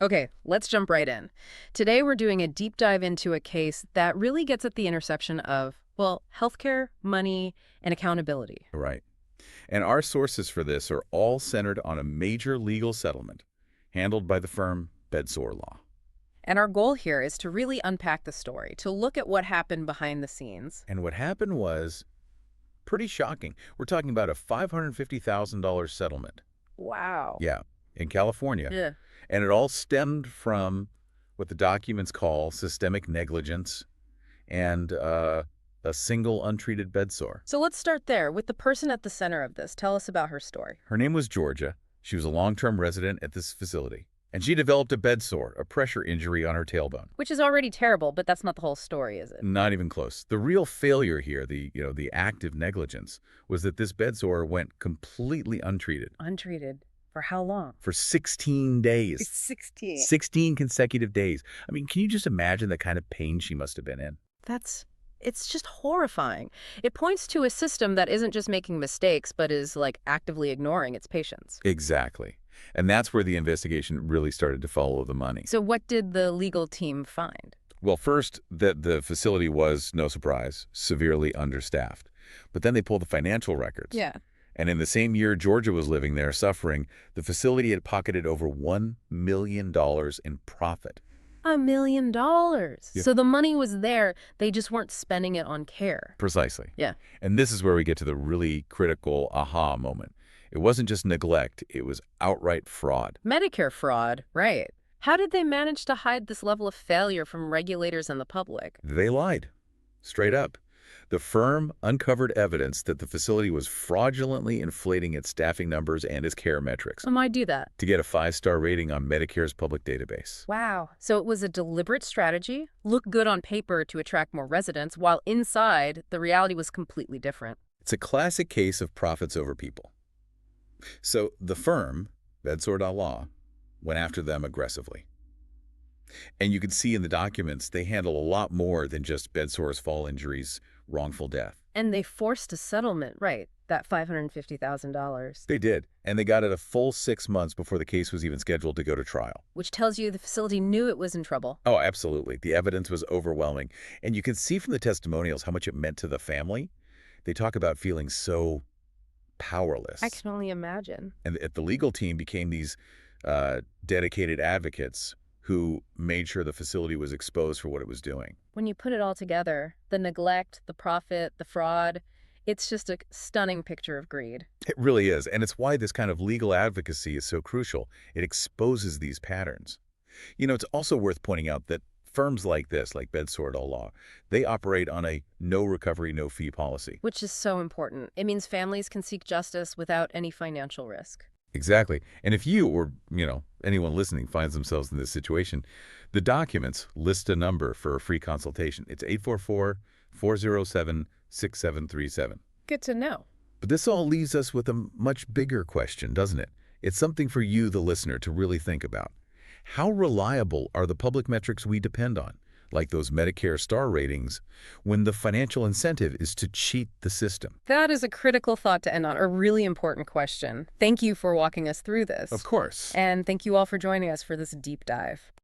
Okay, let's jump right in. Today we're doing a deep dive into a case that really gets at the intersection of, well, healthcare, money, and accountability. Right. And our sources for this are all centered on a major legal settlement handled by the firm Bedsore Law. And our goal here is to really unpack the story, to look at what happened behind the scenes. And what happened was pretty shocking. We're talking about a $550,000 settlement. Wow. Yeah, in California. Yeah. And it all stemmed from what the documents call systemic negligence and a single untreated bedsore. So let's start there with the person at the center of this. Tell us about her story. Her name was Georgia. She was a long-term resident at this facility. And she developed a bedsore, a pressure injury on her tailbone. Which is already terrible, but that's not the whole story, is it? Not even close. The real failure here, the active negligence, was that this bedsore went completely untreated Untreated. For how long? for 16 days. 16. 16 consecutive days. I mean, can you just imagine the kind of pain she must have been in? It's just horrifying. It points to a system that isn't just making mistakes, but is like actively ignoring its patients. Exactly. And that's where the investigation really started to follow the money. So what did the legal team find? Well, first, that the facility was, no surprise, severely understaffed. But then they pulled the financial records. Yeah. And in the same year Georgia was living there suffering, the facility had pocketed over $1 million in profit. $1 million. Yeah. So the money was there, they just weren't spending it on care. Precisely. Yeah. And this is where we get to the really critical aha moment. It wasn't just neglect, it was outright fraud. Medicare fraud, right. How did they manage to hide this level of failure from regulators and the public? They lied. Straight up. The firm uncovered evidence that the facility was fraudulently inflating its staffing numbers and its care metrics Might do that. to get a 5-star rating on Medicare's public database. Wow. So it was a deliberate strategy, look good on paper to attract more residents, while inside, the reality was completely different. It's a classic case of profits over people. So the firm, Bedsore Law, went after them aggressively. And you can see in the documents they handle a lot more than just bedsore's fall injuries, wrongful death. And they forced a settlement, right, that $550,000. They did, and they got it a full 6 months before the case was even scheduled to go to trial. Which tells you the facility knew it was in trouble. Oh, absolutely. The evidence was overwhelming. And you can see from the testimonials how much it meant to the family. They talk about feeling so powerless. I can only imagine. And the legal team became these dedicated advocates who made sure the facility was exposed for what it was doing. When you put it all together, the neglect, the profit, the fraud, it's just a stunning picture of greed. It really is, and it's why this kind of legal advocacy is so crucial. It exposes these patterns. You know, it's also worth pointing out that firms like this, like Bedsore Law, they operate on a no recovery, no fee policy. Which is so important. It means families can seek justice without any financial risk. Exactly. And if you or, anyone listening finds themselves in this situation, the documents list a number for a free consultation. It's 844-407-6737. Good to know. But this all leaves us with a much bigger question, doesn't it? It's something for you, the listener, to really think about. How reliable are the public metrics we depend on, like those Medicare star ratings, when the financial incentive is to cheat the system? That is a critical thought to end on, a really important question. Thank you for walking us through this. Of course. And thank you all for joining us for this deep dive.